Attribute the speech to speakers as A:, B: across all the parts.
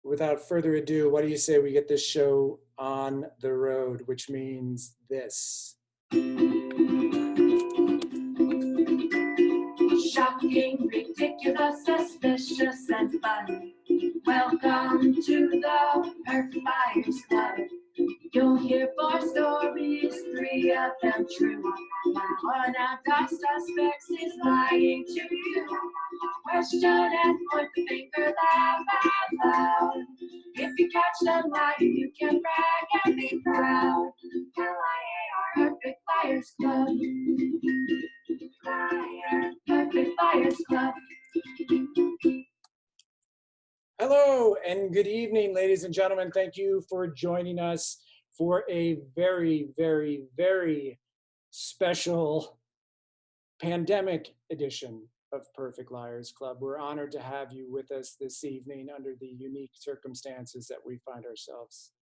A: without further ado, what do you say we get this show on the road, which means this.
B: Shocking, ridiculous, suspicious, and fun. Welcome to the Perfect Liars Club. You'll hear 4 stories, 3 of them true. One of the suspects is lying to you. Question and point the finger, laugh out loud. If you catch them lying, you can brag and be proud. L-I-A-R, Perfect Liars Club. Liar, Perfect Liars Club.
A: Hello and good evening, ladies and gentlemen. Thank you for joining us for a very, very, very special pandemic edition of Perfect Liars Club. We're honored to have you with us this evening under the unique circumstances that we find ourselves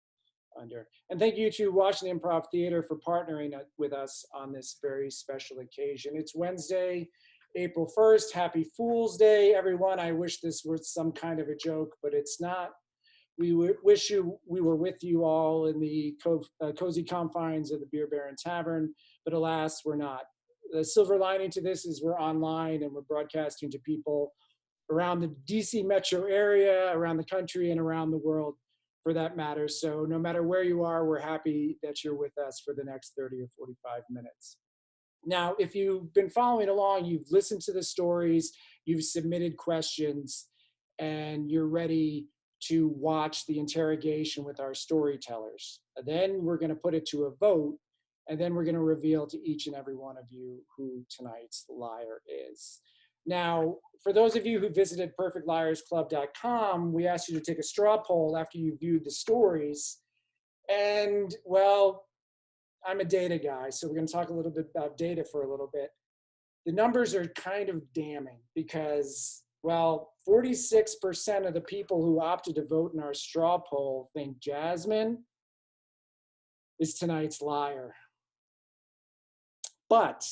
A: under. And thank you to Washington Improv Theater for partnering with us on this very special occasion. It's Wednesday, April 1st. Happy Fool's Day, everyone. I wish this was some kind of a joke, but it's not. We wish we were with you all in the cozy confines of the Beer Baron Tavern, but alas, we're not. The silver lining to this is we're online and we're broadcasting to people around the DC metro area, around the country, and around the world for that matter. So no matter where you are, we're happy that you're with us for the next 30 or 45 minutes. Now, if you've been following along, you've listened to the stories, you've submitted questions, and you're ready to watch the interrogation with our storytellers. Then we're going to put it to a vote, and then we're going to reveal to each and every one of you who tonight's liar is. Now, for those of you who visited perfectliarsclub.com, we asked you to take a straw poll after you viewed the stories. And, well, I'm a data guy, so we're going to talk a little bit about data for a little bit. The numbers are kind of damning because, well, 46% of the people who opted to vote in our straw poll think Jasmine is tonight's liar. But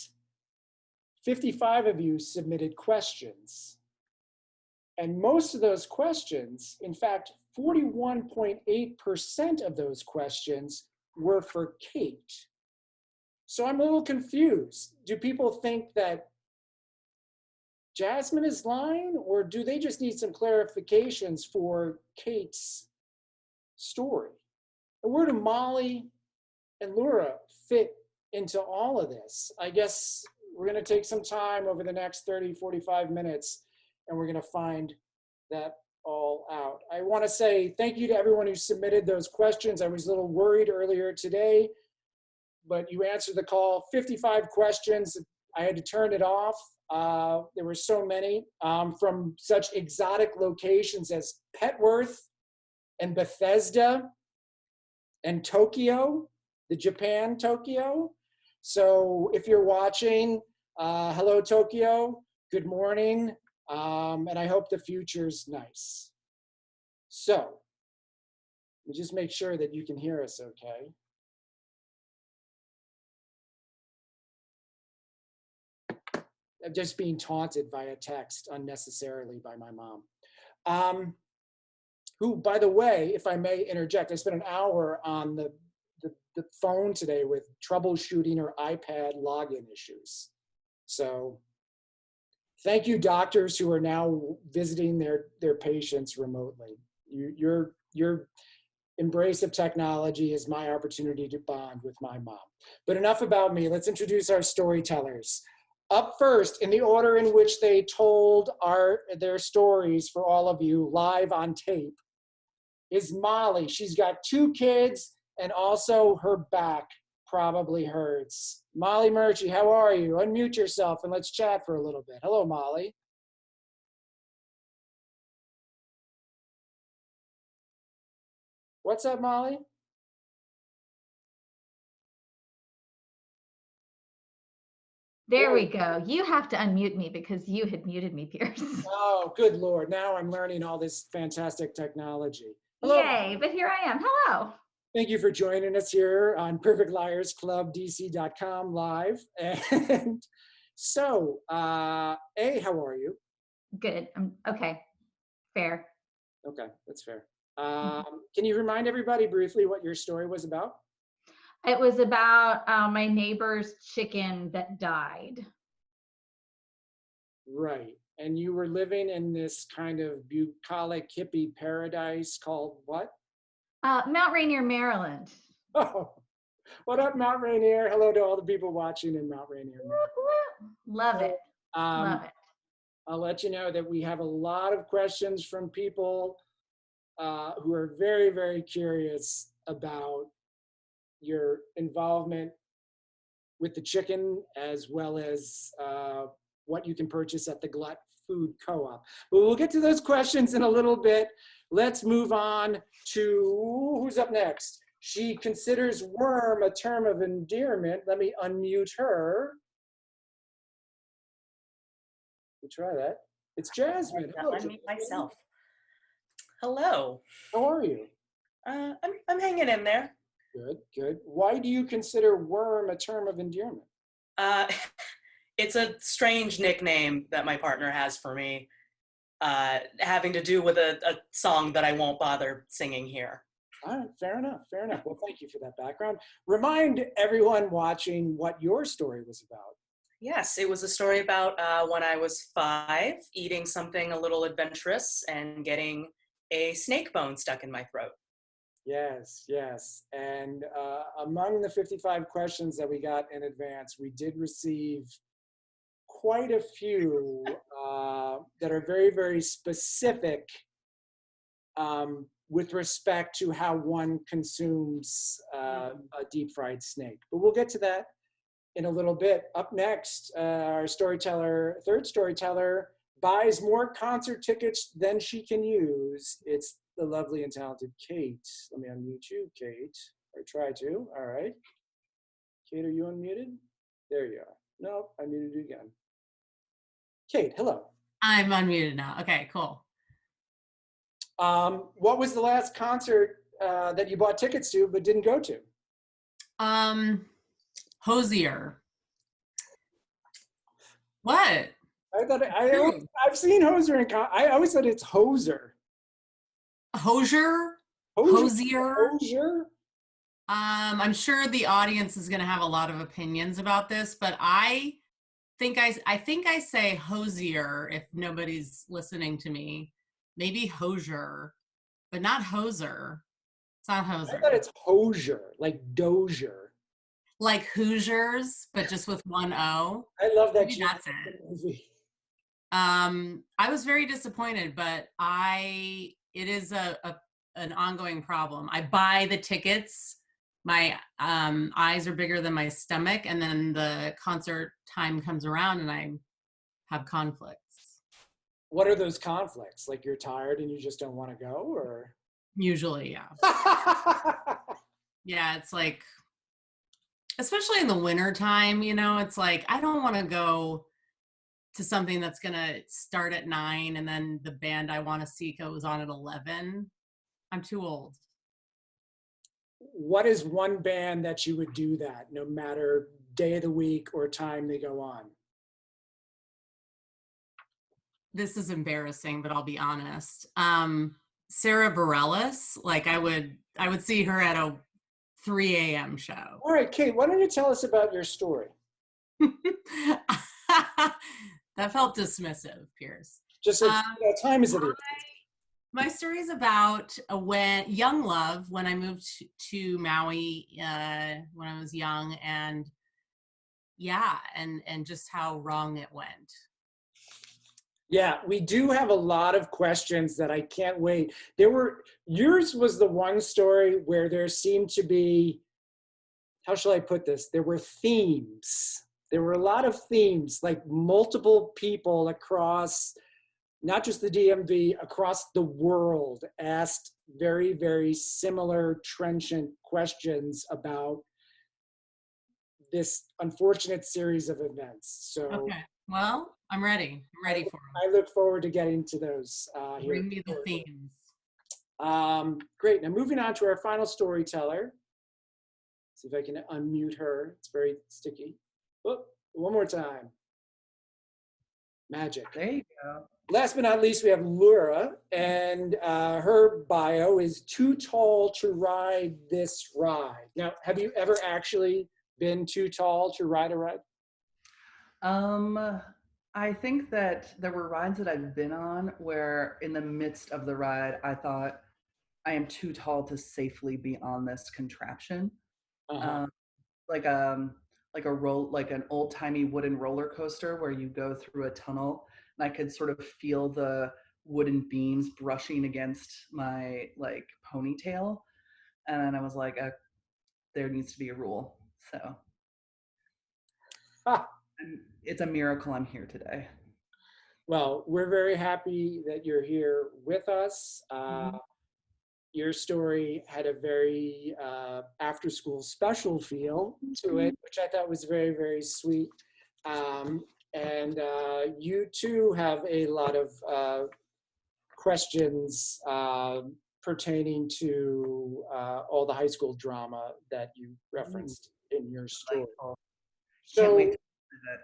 A: 55 of you submitted questions. And most of those questions, in fact, 41.8% of those questions were for Kate. So I'm a little confused. Do people think that Jasmine is lying, or do they just need some clarifications for Kate's story? And where do Maui and Lura fit into all of this? I guess we're going to take some time over the next 30, 45 minutes, and we're going to find that all out. I want to say thank you to everyone who submitted those questions. I was a little worried earlier today, but you answered the call. 55 questions. I had to turn it off. There were so many from such exotic locations as Petworth and Bethesda and Tokyo, the Japan Tokyo. So if you're watching, hello Tokyo, good morning, and I hope the future's nice. So let me just make sure that you can hear us okay. I'm just being taunted via text unnecessarily by my mom. Who, by the way, if I may interject, I spent an hour on the phone today with troubleshooting her iPad login issues. So thank you, doctors who are now visiting their patients remotely. Your embrace of technology is my opportunity to bond with my mom. But enough about me. Let's introduce our storytellers. Up first, in the order in which they told their stories for all of you live on tape, is Molly. She's got 2 kids, and also her back probably hurts. Molly Murchie, how are you? Unmute yourself and let's chat for a little bit. Hello, Molly. What's up, Molly?
C: There we go. You have to unmute me because you had muted me, Pierce.
A: Oh, good Lord. Now I'm learning all this fantastic technology. Hello.
C: Yay, but here I am. Hello.
A: Thank you for joining us here on perfectliarsclubdc.com live. And so, how are you?
C: Good. Okay. Fair.
A: Okay, that's fair. Can you remind everybody briefly what your story was about?
C: It was about my neighbor's chicken that died.
A: Right. And you were living in this kind of bucolic hippie paradise called what?
C: Mount Rainier, Maryland.
A: Oh, what up, Mount Rainier? Hello to all the people watching in Mount Rainier.
C: Love it. Love it.
A: I'll let you know that we have a lot of questions from people who are very, very curious about your involvement with the chicken, as well as what you can purchase at the Glut Food Co-op. But we'll get to those questions in a little bit. Let's move on to who's up next. She considers worm a term of endearment. Let me unmute her. We'll try that. It's Jasmine.
D: Hello, unmute myself. Hello.
A: How are you?
D: I'm hanging in there.
A: Good, good. Why do you consider worm a term of endearment?
D: It's a strange nickname that my partner has for me, having to do with a song that I won't bother singing here.
A: All right, fair enough, fair enough. Well, thank you for that background. Remind everyone watching what your story was about.
D: Yes, it was a story about when I was 5, eating something a little adventurous and getting a snake bone stuck in my throat.
A: Yes, yes. And among the 55 questions that we got in advance, we did receive quite a few that are very, very specific with respect to how one consumes a deep fried snake. But we'll get to that in a little bit. Up next, our storyteller, third storyteller, buys more concert tickets than she can use. It's the lovely and talented Kate. Let me unmute you, Kate, or try to. All right. Kate, are you unmuted? There you are. Nope, I muted you again. Kate, hello.
E: I'm unmuted now. Okay, cool.
A: What was the last concert that you bought tickets to but didn't go to?
E: Hosier. What?
A: I thought I've seen Hoser in I always said it's Hoser.
E: Hosier? Hosier?
A: Hosier?
E: I'm sure the audience is going to have a lot of opinions about this, but I think I say Hosier if nobody's listening to me. Maybe Hosier, but not Hoser. It's not Hoser.
A: I thought it's Hosier, like Dozier.
E: Like Hoosiers, but just with one O.
A: I love that.
E: Maybe that's it. I was very disappointed, but it is an ongoing problem. I buy the tickets. My eyes are bigger than my stomach, and then the concert time comes around and I have conflicts.
A: What are those conflicts? Like you're tired and you just don't want to go, or?
E: Usually, yeah. Yeah, it's like, especially in the winter time, it's like, I don't want to go to something that's going to start at 9 and then the band I want to see goes on at 11. I'm too old.
A: What is one band that you would do that no matter day of the week or time they go on?
E: This is embarrassing, but I'll be honest. Sarah Bareilles, like I would see her at a 3 a.m. show.
A: All right, Kate, why don't you tell us about your story?
E: That felt dismissive, Pierce.
A: Just like, what time is it?
E: My story is about young love, when I moved to Maui when I was young, and yeah, and just how wrong it went.
A: Yeah, we do have a lot of questions that I can't wait. Yours was the one story where there seemed to be, how shall I put this? There were themes. There were a lot of themes, like multiple people across, not just the DMV, across the world asked very, very similar trenchant questions about this unfortunate series of events. So,
E: okay, well, I'm ready. I'm ready for them.
A: I look forward to getting to those.
E: Bring me the themes.
A: Great. Now moving on to our final storyteller. See if I can unmute her. It's very sticky. Oh, one more time. Magic.
F: There you go.
A: last but not least, we have Lura, and her bio is too tall to ride this ride. Now, have you ever actually been too tall to ride a ride?
F: I think that there were rides that I've been on where in the midst of the ride, I thought I am too tall to safely be on this contraption.
A: Uh-huh.
F: Like like an old-timey wooden roller coaster where you go through a tunnel, and I could sort of feel the wooden beams brushing against my like ponytail, and I was like, there needs to be a rule. So
A: Ah,
F: it's a miracle I'm here today.
A: well, we're very happy that you're here with us.
F: Mhm.
A: Your story had a very after school special feel to it, which I thought was very, very sweet. And you too have a lot of questions pertaining to all the high school drama that you referenced in your story.
F: Delightful. Can't wait
A: So
F: to visit.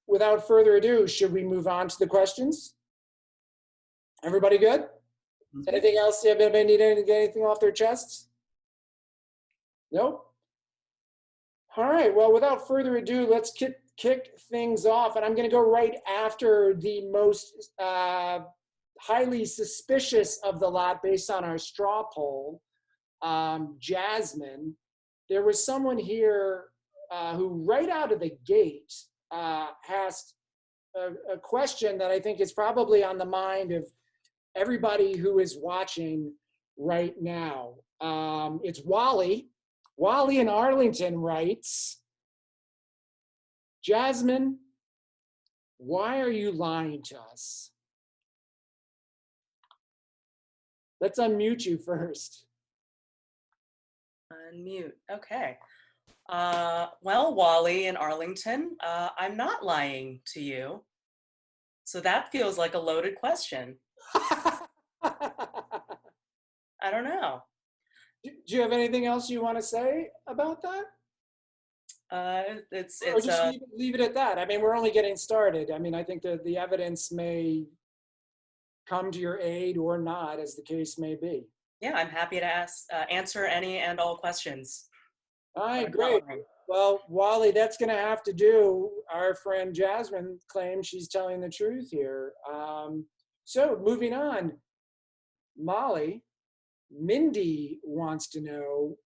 A: without further ado, should we move on to the questions? Everybody good?
F: Sounds good.
A: Anything else? Anybody need to get anything off their chests? Nope. All right. Well, without further ado, let's kick things off. And I'm going to go right after the most highly suspicious of the lot based on our straw poll, Jasmine. There was someone here who right out of the gate asked a question that I think is probably on the mind of everybody who is watching right now. It's Wally. Wally in Arlington writes, Jasmine, why are you lying to us? Let's unmute you first.
D: Unmute. Okay. Well, Wally in Arlington, I'm not lying to you. So that feels like a loaded question. I don't know.
A: Do you have anything else you want to say about that? Or just leave it at that. I mean, we're only getting started. I mean, I think the evidence may come to your aid or not, as the case may be.
D: Yeah, I'm happy to answer any and all questions.
A: All right, great. Well, Wally, that's going to have to do. Our friend Jasmine claims she's telling the truth here. So moving on, Molly, Mindy wants to know,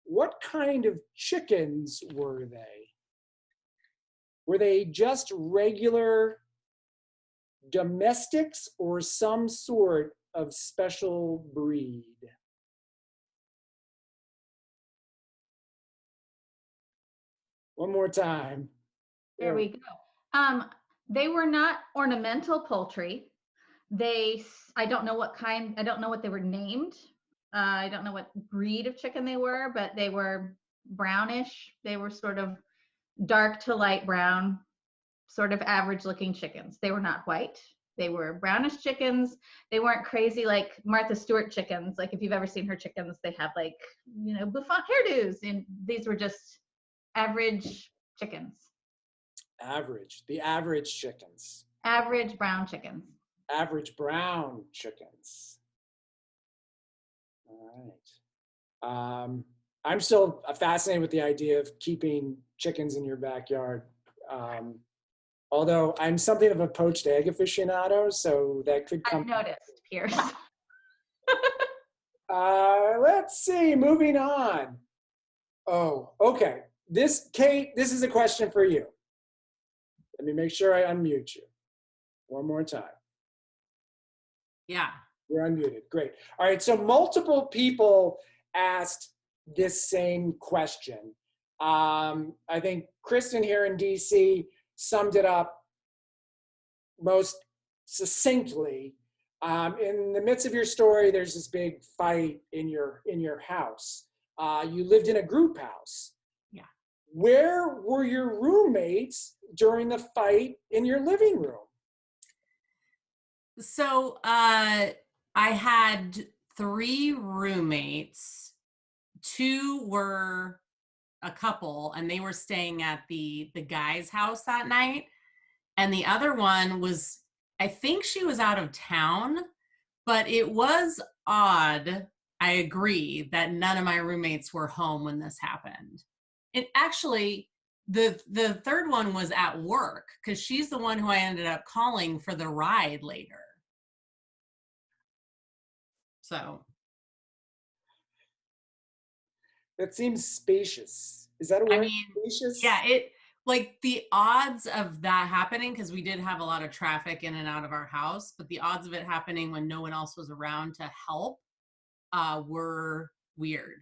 A: what kind of chickens were they? Were they just regular domestics or some sort of special breed? One more time.
C: There we go. They were not ornamental poultry. I don't know what kind, I don't know what they were named. I don't know what breed of chicken they were, but they were brownish. They were sort of dark to light brown, sort of average looking chickens. They were not white. They were brownish chickens. They weren't crazy like Martha Stewart chickens. Like if you've ever seen her chickens, they have like, bouffant hairdos. And these were just average chickens.
A: The average chickens.
C: Average brown chickens.
A: Average brown chickens. All right. I'm still fascinated with the idea of keeping chickens in your backyard. Although I'm something of a poached egg aficionado, so that could come.
C: I've noticed, Pierce.
A: Let's see, moving on. Oh, okay. Kate, this is a question for you. Let me make sure I unmute you. One more time.
E: Yeah.
A: You're unmuted. Great. All right. So multiple people asked this same question. I think Kristen here in DC summed it up most succinctly. In the midst of your story, there's this big fight in your house. You lived in a group house.
E: Yeah.
A: Where were your roommates during the fight in your living room?
E: So I had 3 roommates. 2 were a couple, and they were staying at the guy's house that night. And the other one was I think she was out of town, but it was odd. I agree that none of my roommates were home when this happened. It actually, the third one was at work because she's the one who I ended up calling for the ride later. So
A: That seems spacious. Is that a
E: I
A: word?
E: mean,
A: Spacious?
E: yeah, it like the odds of that happening, because we did have a lot of traffic in and out of our house, but the odds of it happening when no one else was around to help were weird.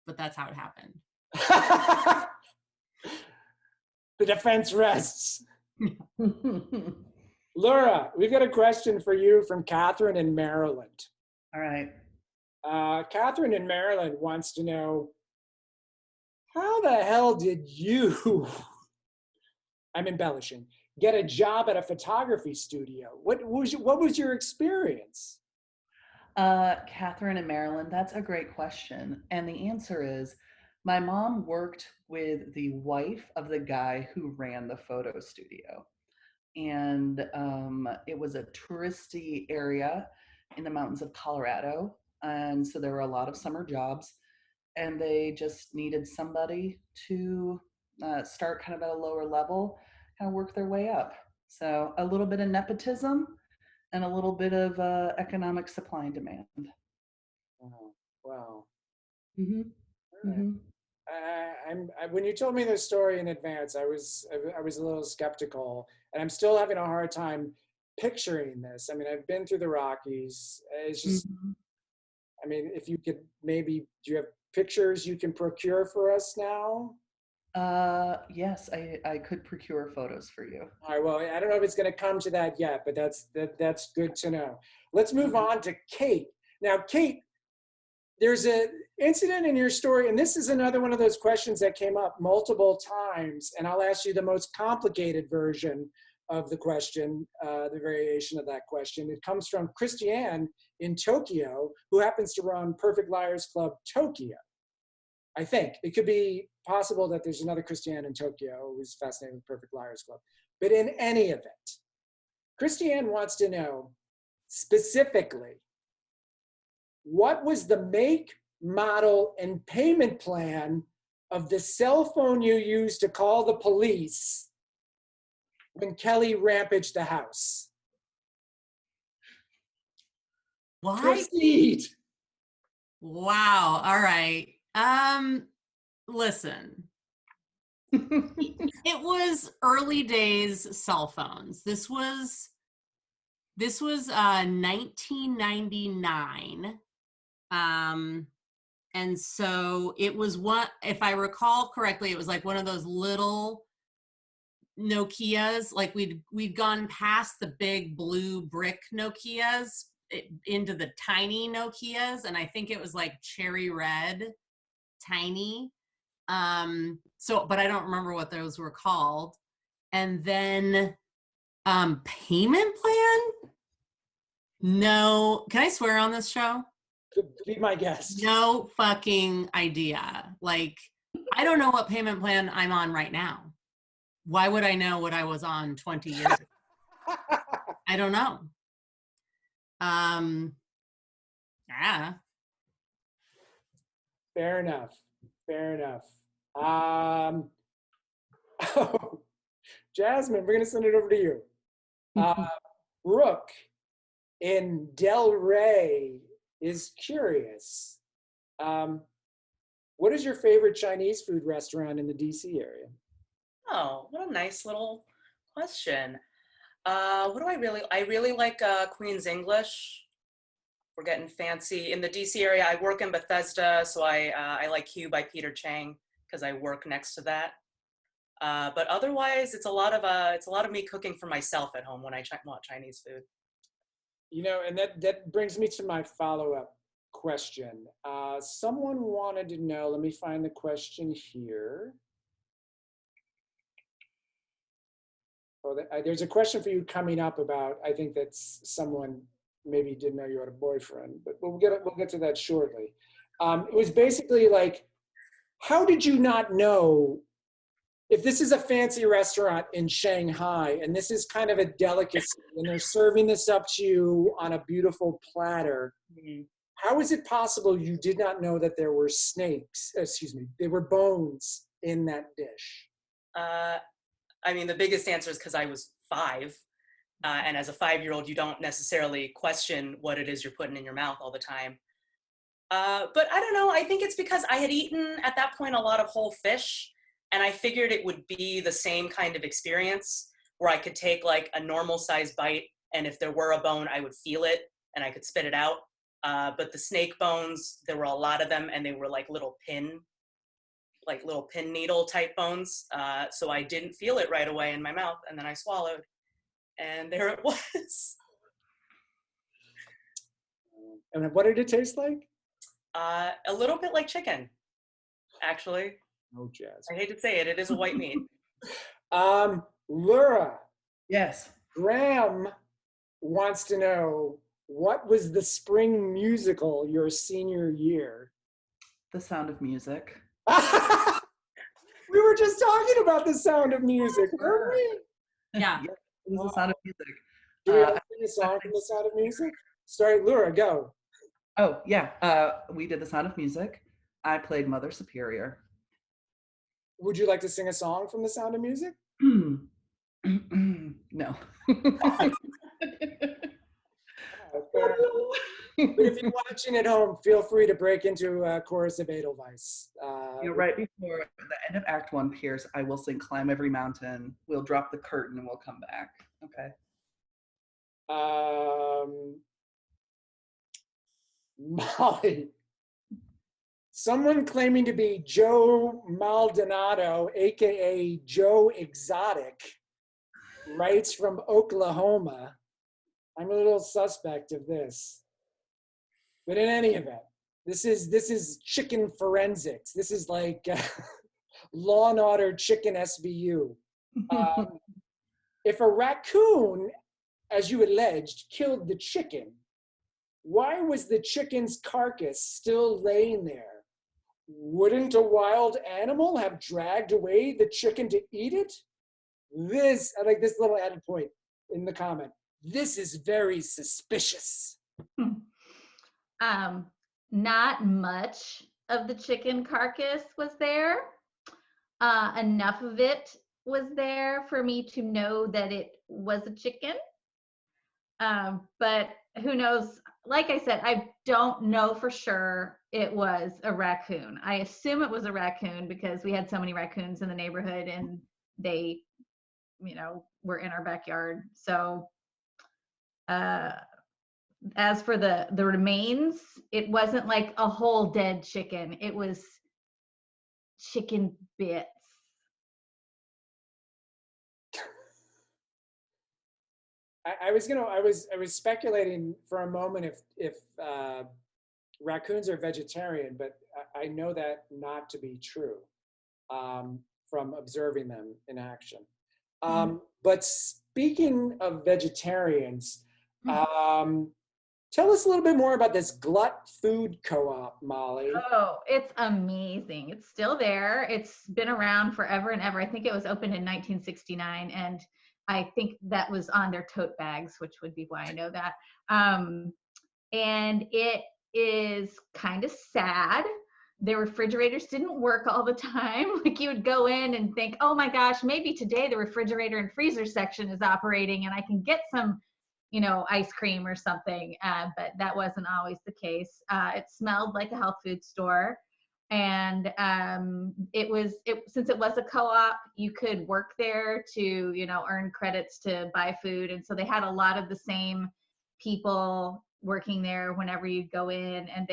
E: But that's how it happened.
A: The defense rests. Lura, we've got a question for you from Catherine in Maryland.
F: All right.
A: Catherine in Maryland wants to know, how the hell did you, I'm embellishing, get a job at a photography studio? What was your experience?
F: Catherine in Maryland, that's a great question. And the answer is, my mom worked with the wife of the guy who ran the photo studio. And it was a touristy area in the mountains of Colorado. And so there were a lot of summer jobs, and they just needed somebody to start kind of at a lower level, kind of work their way up. So a little bit of nepotism and a little bit of economic supply and demand.
A: Oh, wow.
F: Mm-hmm.
A: All right. When you told me this story in advance, I was a little skeptical, and I'm still having a hard time picturing this. I mean, I've been through the Rockies. It's just,
F: Mm-hmm.
A: I mean, if you could maybe, do you have pictures you can procure for us now?
F: Yes, I could procure photos for you.
A: All right. Well, I don't know if it's going to come to that yet, but that's good to know. Let's move on to Kate. Now, Kate, there's an incident in your story, and this is another one of those questions that came up multiple times, and I'll ask you the most complicated version of the question, the variation of that question. It comes from Christiane in Tokyo, who happens to run Perfect Liars Club Tokyo. I think it could be possible that there's another Christiane in Tokyo who's fascinated with Perfect Liars Club. But in any event, Christiane wants to know specifically, what was the make, model, and payment plan of the cell phone you used to call the police when Kelly rampaged the house?
E: Why?
A: Proceed.
E: Wow. All right. Listen. It was early days cell phones. This was 1999. And so it was one, if I recall correctly, it was like one of those little Nokias. Like we'd gone past the big blue brick Nokias into the tiny Nokias, and I think it was like cherry red, tiny. But I don't remember what those were called. And then payment plan? No, can I swear on this show?
A: Be my guest.
E: No fucking idea. Like, I don't know what payment plan I'm on right now. Why would I know what I was on 20 years ago? I don't know. Yeah.
A: Fair enough. Fair enough. Jasmine, we're going to send it over to you. Brooke in Del Rey is curious. What is your favorite Chinese food restaurant in the DC area?
D: Oh, what a nice little question. What do I really like Queen's English. We're getting fancy. In the DC area, I work in Bethesda, so I like Hugh by Peter Chang because I work next to that. But otherwise, it's a lot of me cooking for myself at home when I want Chinese food.
A: You know, and that brings me to my follow-up question. Someone wanted to know, let me find the question here. Oh, there's a question for you coming up about, I think that's someone maybe didn't know you had a boyfriend, but we'll get to that shortly. It was basically like, how did you not know if this is a fancy restaurant in Shanghai and this is kind of a delicacy and they're serving this up to you on a beautiful platter, how is it possible you did not know that there were there were bones in that dish?
D: I mean, the biggest answer is because I was 5. And as a 5-year-old, you don't necessarily question what it is you're putting in your mouth all the time. But I don't know. I think it's because I had eaten at that point a lot of whole fish, and I figured it would be the same kind of experience where I could take like a normal size bite, and if there were a bone, I would feel it and I could spit it out. But the snake bones, there were a lot of them, and they were like little pin needle type bones. So I didn't feel it right away in my mouth, and then I swallowed, and there it was.
A: And what did it taste like?
D: A little bit like chicken, actually.
A: Oh, Jazz.
D: I hate to say it, it is a white meat.
A: Lura,
F: Yes.
A: Graham wants to know, what was the spring musical your senior year?
F: The Sound of Music.
A: We were just talking about The Sound of Music, weren't we?
E: Yeah.
F: It was The Sound of Music.
A: Do we have to sing a song from The Sound of Music? Sorry, Lura, go.
F: Oh, yeah. We did The Sound of Music. I played Mother Superior.
A: Would you like to sing a song from The Sound of Music?
F: No.
A: But if you're watching at home, feel free to break into a chorus of Edelweiss.
F: Right before the end of Act 1, Pierce, I will sing Climb Every Mountain. We'll drop the curtain and we'll come back. Okay.
A: Molly. Someone claiming to be Joe Maldonado, aka Joe Exotic, writes from Oklahoma. I'm a little suspect of this. But in any event, this is chicken forensics. This is like Law and Order chicken SVU. If a raccoon, as you alleged, killed the chicken, why was the chicken's carcass still laying there? Wouldn't a wild animal have dragged away the chicken to eat it? I like this little added point in the comment. This is very suspicious.
C: Not much of the chicken carcass was there. Enough of it was there for me to know that it was a chicken. But who knows? Like I said, I don't know for sure it was a raccoon. I assume it was a raccoon because we had so many raccoons in the neighborhood and they, were in our backyard. So as for the remains, it wasn't like a whole dead chicken. It was chicken bits.
A: I was speculating for a moment if raccoons are vegetarian, but I know that not to be true from observing them in action. But speaking of vegetarians, tell us a little bit more about this Glut Food Co-op, Molly.
C: Oh, it's amazing. It's still there. It's been around forever and ever. I think it was opened in 1969, and I think that was on their tote bags, which would be why I know that. And it is kind of sad. Their refrigerators didn't work all the time. Like you would go in and think, oh my gosh, maybe today the refrigerator and freezer section is operating and I can get some, ice cream or something. But that wasn't always the case. It smelled like a health food store. And since it was a co-op, you could work there to, earn credits to buy food. And so they had a lot of the same people working there whenever you go in, and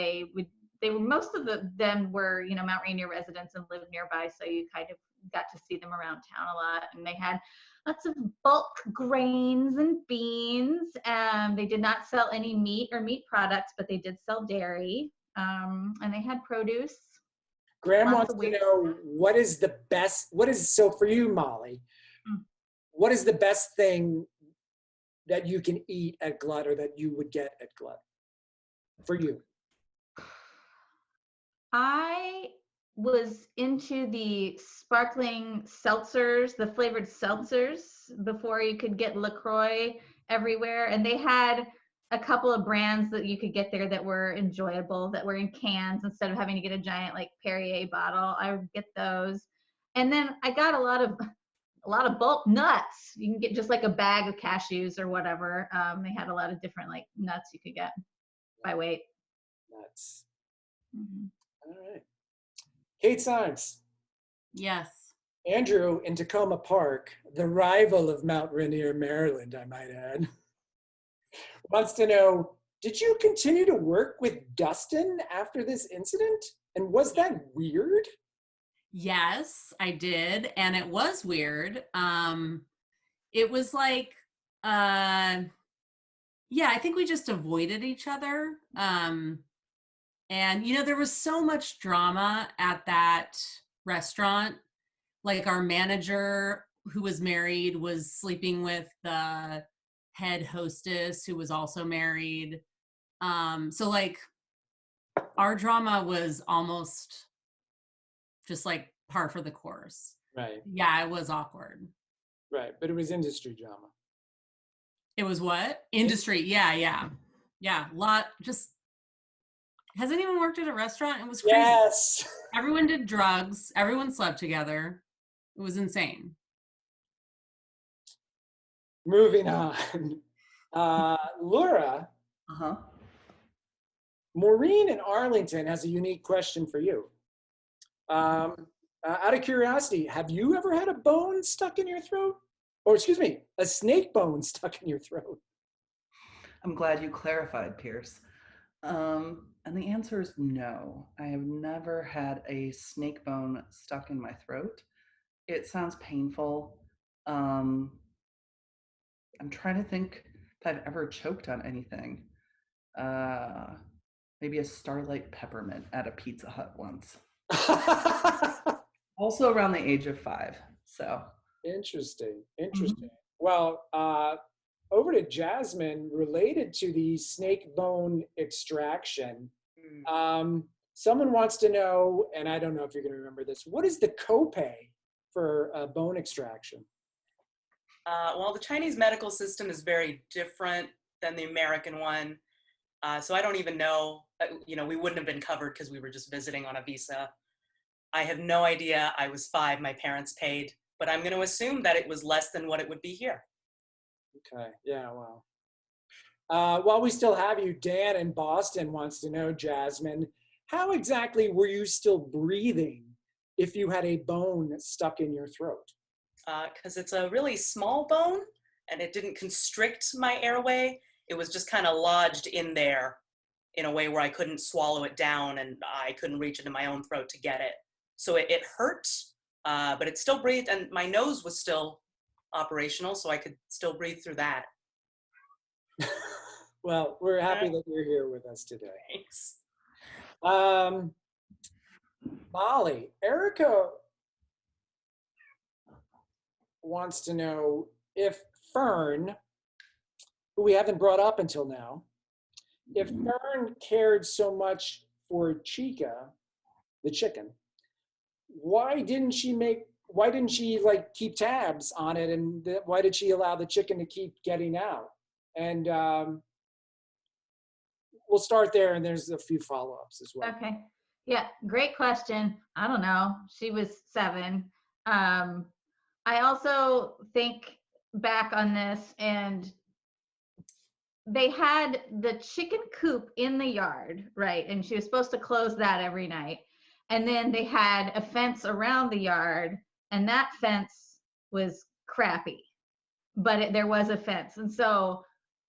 C: most of them were, Mount Rainier residents and lived nearby. So you kind of got to see them around town a lot. And they had lots of bulk grains and beans. They did not sell any meat or meat products, but they did sell dairy. And they had produce.
A: Graham wants to know so for you, Molly, what is the best thing that you can eat at Glut or that you would get at Glut for you?
C: I was into the sparkling seltzers, the flavored seltzers, before you could get LaCroix everywhere. And they had a couple of brands that you could get there that were enjoyable, that were in cans instead of having to get a giant like Perrier bottle. I would get those. And then I got a lot of bulk nuts. You can get just like a bag of cashews or whatever. They had a lot of different like nuts you could get by weight.
A: Nuts.
C: Mhm.
A: All right. Kate Science.
E: Yes.
A: Andrew in Tacoma Park, the rival of Mount Rainier, Maryland, I might add, wants to know, did you continue to work with Dustin after this incident? And was that weird?
E: Yes, I did. And it was weird. It was like, yeah, I think we just avoided each other. And, there was so much drama at that restaurant. Like our manager who was married was sleeping with the head hostess who was also married. So like our drama was almost just like par for the course.
A: Right,
E: Yeah, it was awkward.
A: right. But it was industry drama.
E: It was what? Industry. Yeah. Has anyone worked at a restaurant? It was crazy.
A: Yes.
E: Everyone did drugs. Everyone slept together. It was insane.
A: Moving on. Lura,
F: Uh-huh.
A: Maureen in Arlington has a unique question for you. Out of curiosity, have you ever had a bone stuck in your throat? Or excuse me, a snake bone stuck in your throat?
F: I'm glad you clarified, Pierce. And the answer is no. I have never had a snake bone stuck in my throat. It sounds painful. I'm trying to think if I've ever choked on anything. Maybe a Starlight Peppermint at a Pizza Hut once. Also around the age of 5. So
A: Interesting. Well, over to Jasmine, related to the snake bone extraction. Someone wants to know, and I don't know if you're going to remember this, what is the copay for bone extraction?
D: Well, the Chinese medical system is very different than the American one. So I don't even know, we wouldn't have been covered because we were just visiting on a visa. I have no idea. I was 5, my parents paid, but I'm going to assume that it was less than what it would be here.
A: Okay, yeah, well. While we still have you, Dan in Boston wants to know, Jasmine, how exactly were you still breathing if you had a bone stuck in your throat?
D: Because it's a really small bone and it didn't constrict my airway. It was just kind of lodged in there in a way where I couldn't swallow it down and I couldn't reach into my own throat to get it. So it hurt, but it still breathed, and my nose was still operational, so I could still breathe through that.
A: Well, we're happy that you're here with us today.
D: Thanks.
A: Molly, Erica wants to know if Fern, who we haven't brought up until now, if Fern cared so much for Chica, the chicken, why didn't she like keep tabs on it, and why did she allow the chicken to keep getting out? And we'll start there, and there's a few follow-ups as well.
C: Okay. Yeah, great question. I don't know. She was 7. I also think back on this, and they had the chicken coop in the yard, right? And she was supposed to close that every night. And then they had a fence around the yard, and that fence was crappy, but there was a fence. And so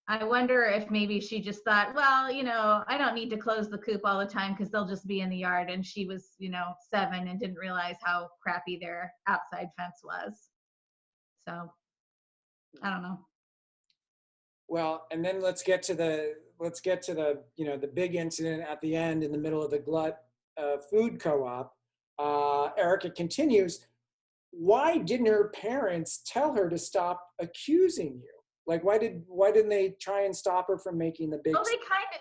C: I wonder if maybe she just thought, well, I don't need to close the coop all the time because they'll just be in the yard. And she was, 7 and didn't realize how crappy their outside fence was. So I don't know.
A: Well, and then let's get to the the big incident at the end in the middle of the Glut food co-op. Erica continues, why didn't her parents tell her to stop accusing you? Like, why didn't they try and stop her from making the big?
C: Oh,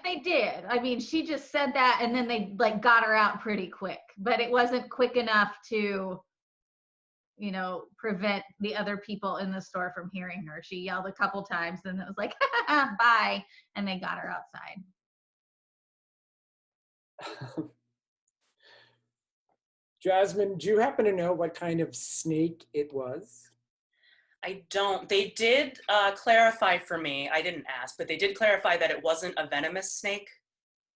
C: they did. I mean, she just said that, and then they like got her out pretty quick, but it wasn't quick enough to, prevent the other people in the store from hearing her. She yelled a couple times, and it was like, bye, and they got her outside.
A: Jasmine, do you happen to know what kind of snake it was?
D: I don't. They did clarify for me. I didn't ask, but they did clarify that it wasn't a venomous snake.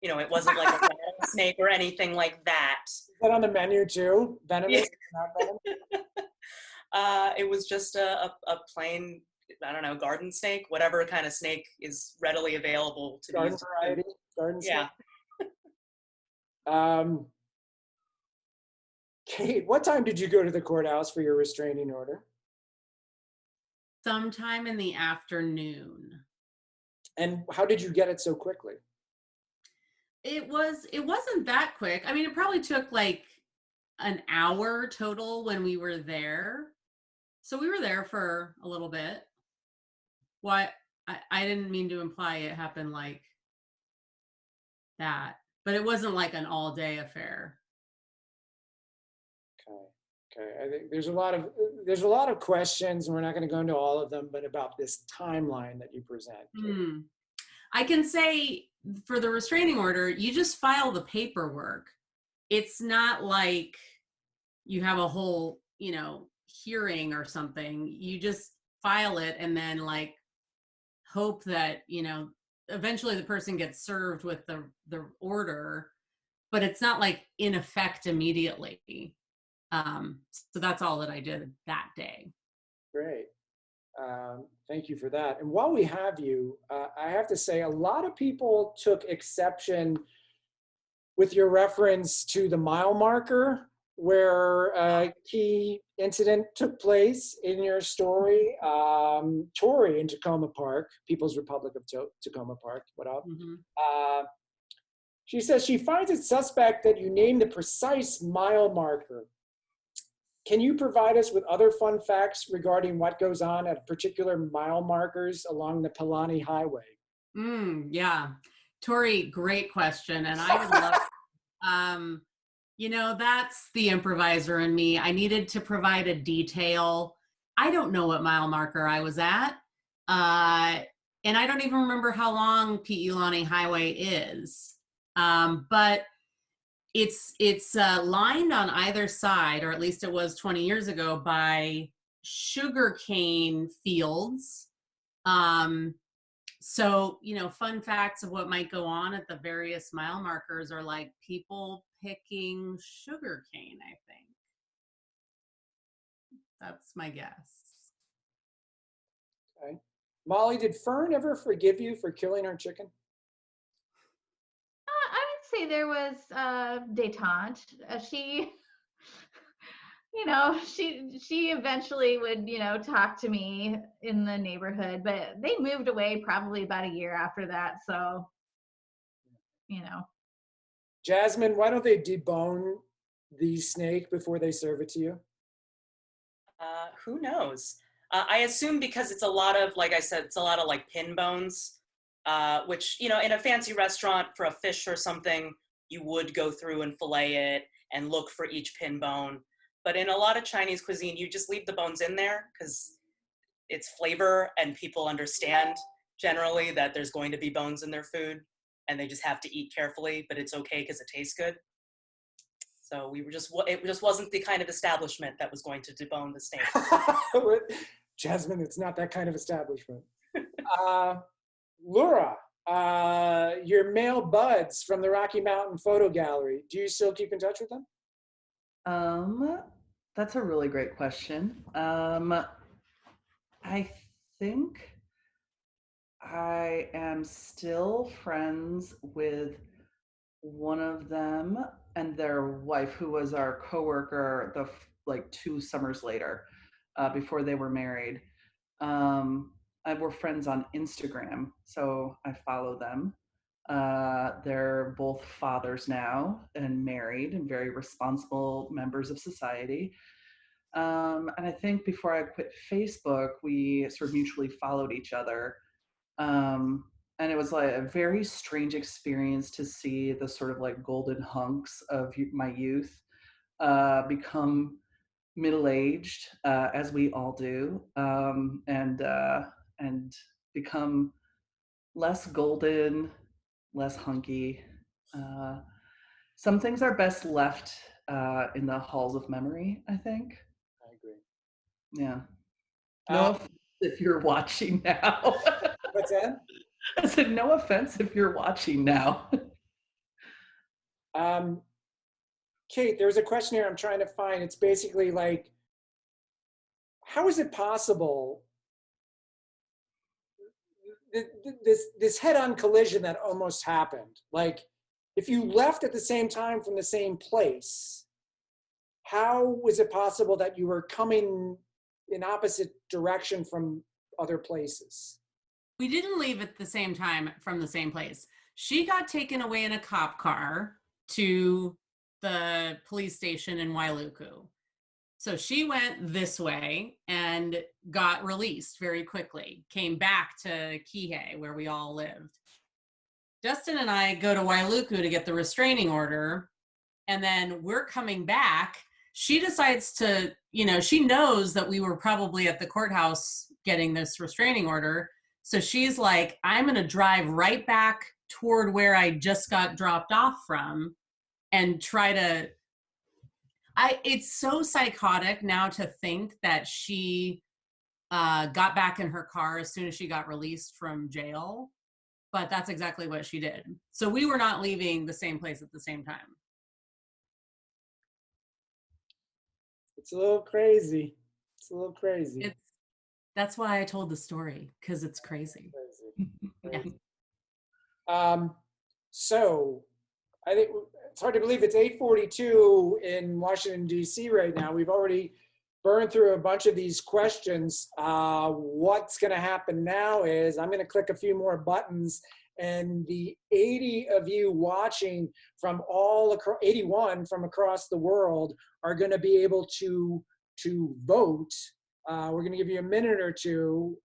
D: It wasn't like a rattlesnake or anything like that.
A: Is that on the menu too? Venomous? Not venomous?
D: It was just a plain, I don't know, garden snake, whatever kind of snake is readily available to
A: Garden
D: be used.
A: variety? Garden
D: Yeah.
A: snake? Kate, what time did you go to the courthouse for your restraining order?
E: Sometime in the afternoon.
A: And how did you get it so quickly?
E: It wasn't that quick. I mean, it probably took like an hour total when we were there. So we were there for a little bit. Why? I didn't mean to imply it happened like that, but it wasn't like an all-day affair.
A: Okay. I think there's a lot of questions, and we're not going to go into all of them, but about this timeline that you present.
E: I can say for the restraining order, you just file the paperwork. It's not like you have a whole, hearing or something. You just file it and then like hope that, eventually the person gets served with the order, but it's not like in effect immediately. So that's all that I did that day.
A: Great. Thank you for that. And while we have you, I have to say a lot of people took exception with your reference to the mile marker where a key incident took place in your story. Tori in Tacoma Park, People's Republic of Tacoma Park, what up? She says she finds it suspect that you named the precise mile marker. Can you provide us with other fun facts regarding what goes on at particular mile markers along the Pilani Highway?
E: Yeah. Tori, great question. And I would love, that's the improviser in me. I needed to provide a detail. I don't know what mile marker I was at. And I don't even remember how long Pilani Highway is. But it's lined on either side, or at least it was 20 years ago, by sugarcane fields. So, fun facts of what might go on at the various mile markers are like people picking sugarcane, I think. That's my guess.
A: Okay. Molly, did Fern ever forgive you for killing her chicken?
C: I would say there was detente. She eventually would, talk to me in the neighborhood, but they moved away probably about a year after that. So,
A: Jasmine, why don't they debone the snake before they serve it to you?
D: Who knows? I assume because it's a lot of, like I said, it's a lot of like pin bones, which, in a fancy restaurant for a fish or something, you would go through and fillet it and look for each pin bone. But in a lot of Chinese cuisine, you just leave the bones in there because it's flavor and people understand generally that there's going to be bones in their food and they just have to eat carefully, but it's okay because it tastes good. So it just wasn't the kind of establishment that was going to debone the snake.
A: Jasmine, it's not that kind of establishment. Lura, your male buds from the Rocky Mountain Photo Gallery, do you still keep in touch with them?
F: That's a really great question. I think I am still friends with one of them and their wife, who was our coworker like 2 summers later, before they were married. We're friends on Instagram, so I follow them. They're both fathers now and married and very responsible members of society. And I think before I quit Facebook, we sort of mutually followed each other. And it was like a very strange experience to see the sort of like golden hunks of my youth become middle-aged, as we all do, and become less golden, less hunky. Uh, some things are best left in the halls of memory, I think.
A: I agree.
F: Yeah. No offense if you're watching now.
A: What's that?
F: I said, no offense if you're watching now.
A: Kate, there's a question here I'm trying to find. It's basically like, how is it possible this head-on collision that almost happened? Like, if you left at the same time from the same place, how was it possible that you were coming in opposite direction from other places?
E: We didn't leave at the same time from the same place. She got taken away in a cop car to the police station in Wailuku. So she went this way and got released very quickly, came back to Kihei where we all lived. Justin and I go to Wailuku to get the restraining order, and then we're coming back. She decides to, she knows that we were probably at the courthouse getting this restraining order. So she's like, I'm going to drive right back toward where I just got dropped off from and try to, it's so psychotic now to think that she got back in her car as soon as she got released from jail. But that's exactly what she did. So we were not leaving the same place at the same time.
A: It's a little crazy. It's a little crazy.
E: That's why I told the story, because it's crazy.
A: Crazy. So I think it's hard to believe it's 8:42 in Washington, D.C. right now. We've already burned through a bunch of these questions. What's going to happen now is I'm going to click a few more buttons, and the 80 of you watching from all across, 81 from across the world, are going to be able to vote. We're going to give you a minute or two.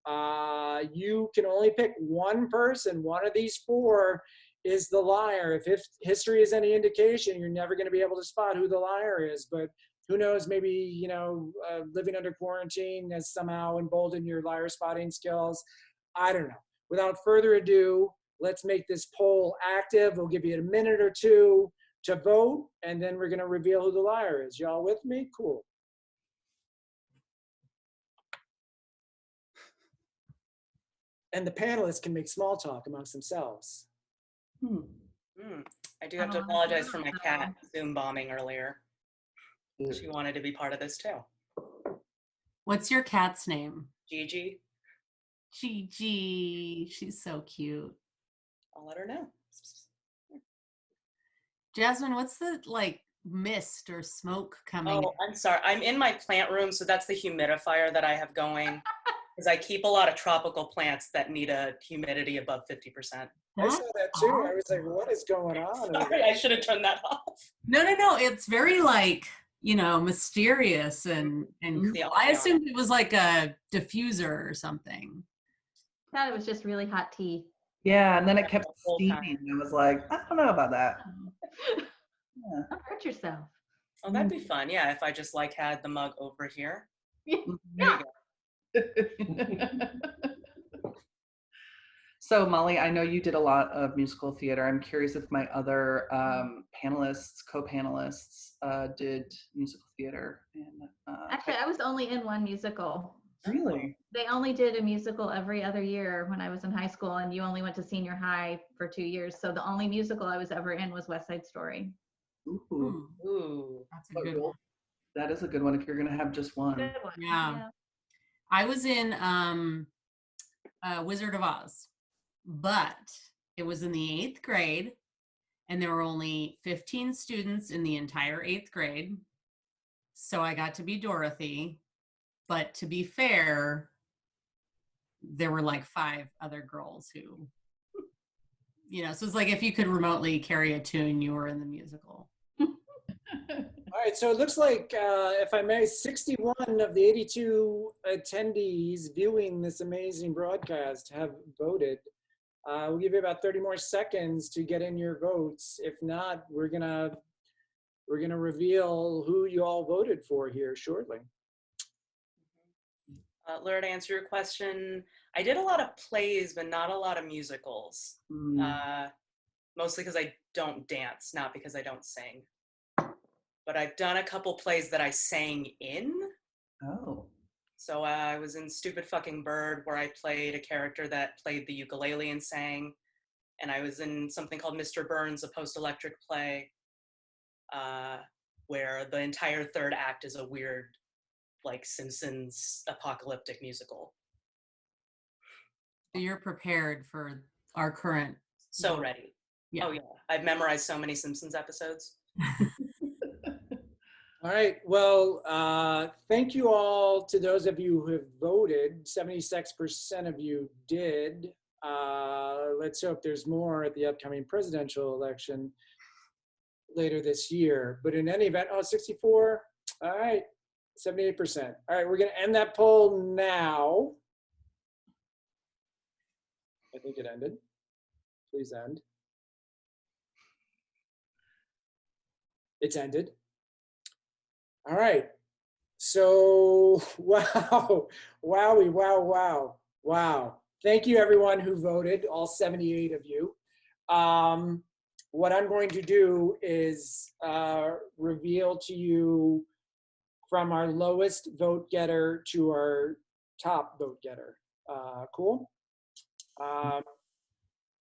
A: You can only pick one person. One of these four is the liar. If history is any indication, you're never going to be able to spot who the liar is. But who knows, maybe, living under quarantine has somehow emboldened your liar spotting skills. I don't know. Without further ado, let's make this poll active. We'll give you a minute or two to vote, and then we're going to reveal who the liar is. Y'all with me? Cool. And the panelists can make small talk amongst themselves.
D: I do have to apologize for my cat Zoom bombing earlier. She wanted to be part of this too.
E: What's your cat's name?
D: Gigi.
E: Gigi. She's so cute.
D: I'll let her know.
E: Jasmine, what's the mist or smoke coming?
D: Oh, I'm sorry. I'm in my plant room, so that's the humidifier that I have going. Because I keep a lot of tropical plants that need a humidity above 50%.
A: I saw that too. I was like, what is going on?
D: Sorry, I should have turned that off.
E: No. It's very mysterious and cool. I assumed it was like a diffuser or something.
C: I thought it was just really hot tea.
F: Yeah, and then it kept steaming. I was like, I don't know about that.
C: Yeah. Don't hurt yourself.
D: Oh, that'd be fun. Yeah, if I just had the mug over here.
C: Yeah.
F: So Molly, I know you did a lot of musical theater. I'm curious if my other co-panelists did musical theater.
C: Actually, I was only in one musical.
F: Really?
C: They only did a musical every other year when I was in high school, and you only went to senior high for 2 years. So the only musical I was ever in was West Side Story.
D: Ooh.
E: That's a good one.
F: That is a good one if you're going to have just one.
C: Good one.
E: Yeah. I was in Wizard of Oz, but it was in the 8th grade, and there were only 15 students in the entire 8th grade. So I got to be Dorothy. But to be fair, there were 5 other girls who, so it's like if you could remotely carry a tune, you were in the musical.
A: I right, so it looks like, if I may, 61 of the 82 attendees viewing this amazing broadcast have voted. We'll give you about 30 more seconds to get in your votes. If not, we're gonna reveal who you all voted for here shortly.
D: Lura, to answer your question, I did a lot of plays, but not a lot of musicals. Mostly because I don't dance, not because I don't sing. But I've done a couple plays that I sang in.
F: Oh.
D: So I was in Stupid Fucking Bird, where I played a character that played the ukulele and sang. And I was in something called Mr. Burns, a post-electric play, where the entire third act is a weird, like, Simpsons apocalyptic musical.
E: So you're prepared for our current.
D: So ready.
E: Yeah.
D: Oh yeah, I've memorized so many Simpsons episodes.
A: All right, well, thank you all to those of you who have voted. 76% of you did. Let's hope there's more at the upcoming presidential election later this year. But in any event, 64, all right, 78%. All right, we're gonna end that poll now. I think it ended. Please end. It's ended. All right. So, wow. Wowie, wow. Thank you everyone who voted, all 78 of you. What I'm going to do is reveal to you from our lowest vote getter to our top vote getter. Cool?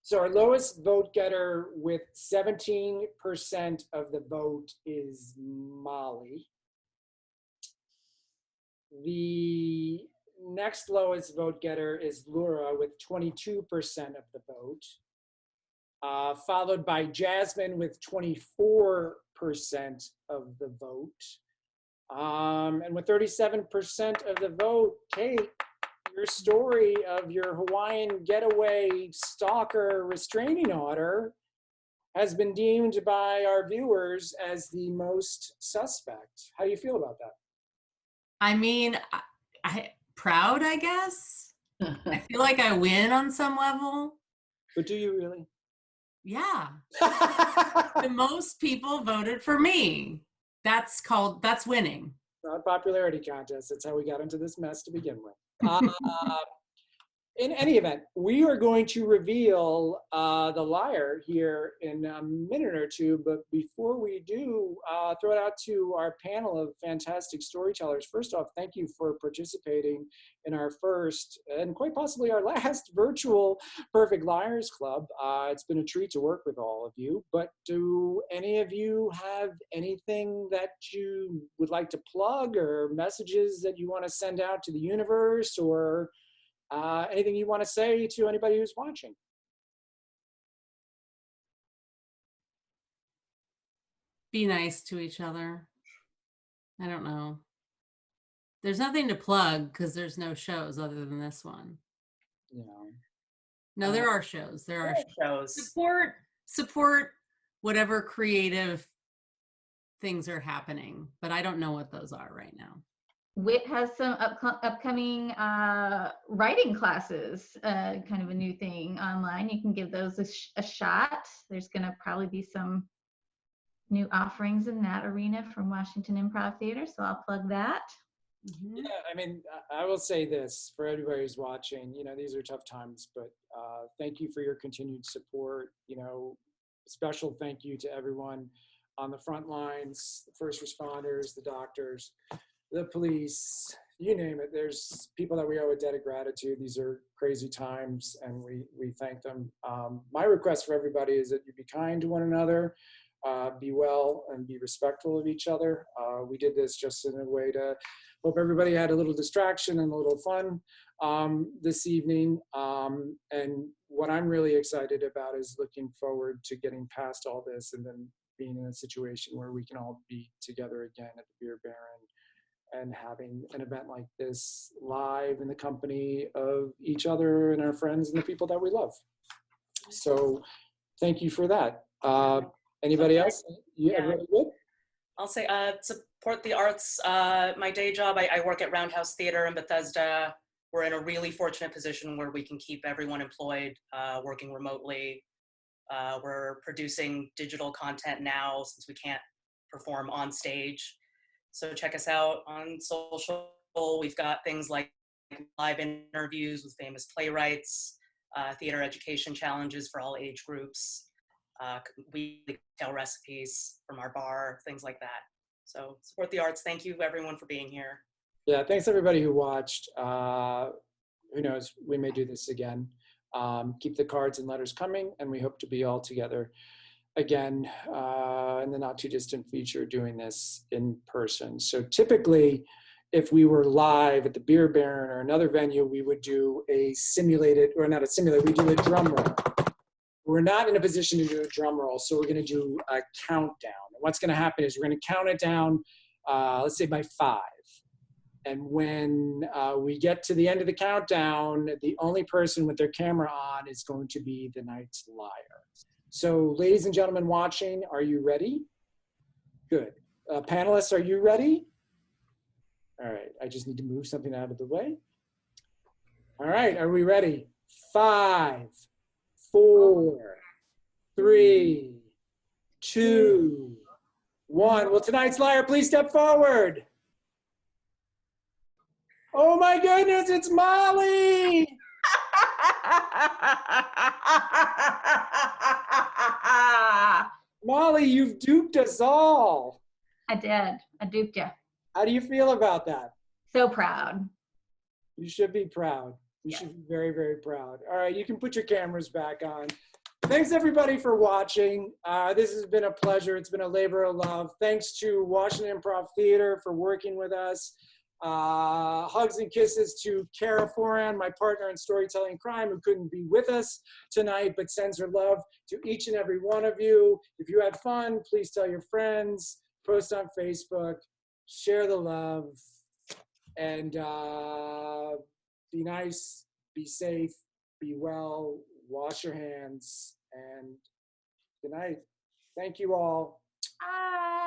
A: So our lowest vote getter with 17% of the vote is Maui. The next lowest vote getter is Lura with 22% of the vote, followed by Jasmine with 24% of the vote. And with 37% of the vote, Kate, your story of your Hawaiian getaway stalker restraining order has been deemed by our viewers as the most suspect. How do you feel about that?
E: I mean, I proud, I guess. I feel like I win on some level.
A: But do you really?
E: Yeah. The most people voted for me. That's winning.
A: Not a popularity contest. That's how we got into this mess to begin with. In any event, we are going to reveal the liar here in a minute or two. But before we do, throw it out to our panel of fantastic storytellers. First off, thank you for participating in our first and quite possibly our last virtual Perfect Liars Club. It's been a treat to work with all of you. But do any of you have anything that you would like to plug, or messages that you want to send out to the universe, or anything you want to say to anybody who's watching?
E: Be nice to each other. I don't know. There's nothing to plug because there's no shows other than this one. No, there are shows. There are
D: shows.
E: Support whatever creative things are happening, but I don't know what those are right now.
C: WIT has some upcoming writing classes, kind of a new thing online. You can give those a shot. There's going to probably be some new offerings in that arena from Washington Improv Theater, so I'll plug that.
E: Mm-hmm.
A: Yeah, I mean, I will say this for everybody who's watching, these are tough times, but thank you for your continued support. Special thank you to everyone on the front lines, the first responders, the doctors, the police, you name it. There's people that we owe a debt of gratitude. These are crazy times, and we thank them. My request for everybody is that you be kind to one another, be well, and be respectful of each other. We did this just in a way to hope everybody had a little distraction and a little fun this evening. And what I'm really excited about is looking forward to getting past all this and then being in a situation where we can all be together again at the Beer Baron and having an event like this live in the company of each other and our friends and the people that we love. So thank you for that. Anybody else? Yeah, everybody good?
D: I'll say support the arts. My day job, I work at Roundhouse Theater in Bethesda. We're in a really fortunate position where we can keep everyone employed, working remotely. We're producing digital content now since we can't perform on stage. So check us out on social. We've got things like live interviews with famous playwrights, theater education challenges for all age groups, weekly cocktail recipes from our bar, things like that. So support the arts. Thank you everyone for being here.
A: Yeah, thanks everybody who watched. Who knows, we may do this again. Keep the cards and letters coming, and we hope to be all together again in the not too distant future doing this in person. So typically, if we were live at the Beer Baron or another venue, we would do a simulated, or not a simulated, we do a drum roll. We're not in a position to do a drum roll, so we're gonna do a countdown. And what's gonna happen is we're gonna count it down, let's say by 5. And when we get to the end of the countdown, the only person with their camera on is going to be the night's liar. So ladies and gentlemen watching, are you ready? Good. Panelists, are you ready? All right, I just need to move something out of the way. All right, are we ready? 5, 4, 3, 2, 1. Will tonight's liar please step forward? Oh my goodness, it's Molly! Molly, you've duped us all.
C: I did. I duped you.
A: How do you feel about that?
C: So proud.
A: You should be proud. You
C: Yeah.
A: should be very, very proud. All right, you can put your cameras back on. Thanks everybody for watching. This has been a pleasure. It's been a labor of love. Thanks to Washington Improv Theater for working with us. Hugs and kisses to Kara Foran, my partner in storytelling crime, who couldn't be with us tonight, but sends her love to each and every one of you. If you had fun, please tell your friends, post on Facebook, share the love, and be nice, be safe, be well, wash your hands, and good night. Thank you all.
C: Bye.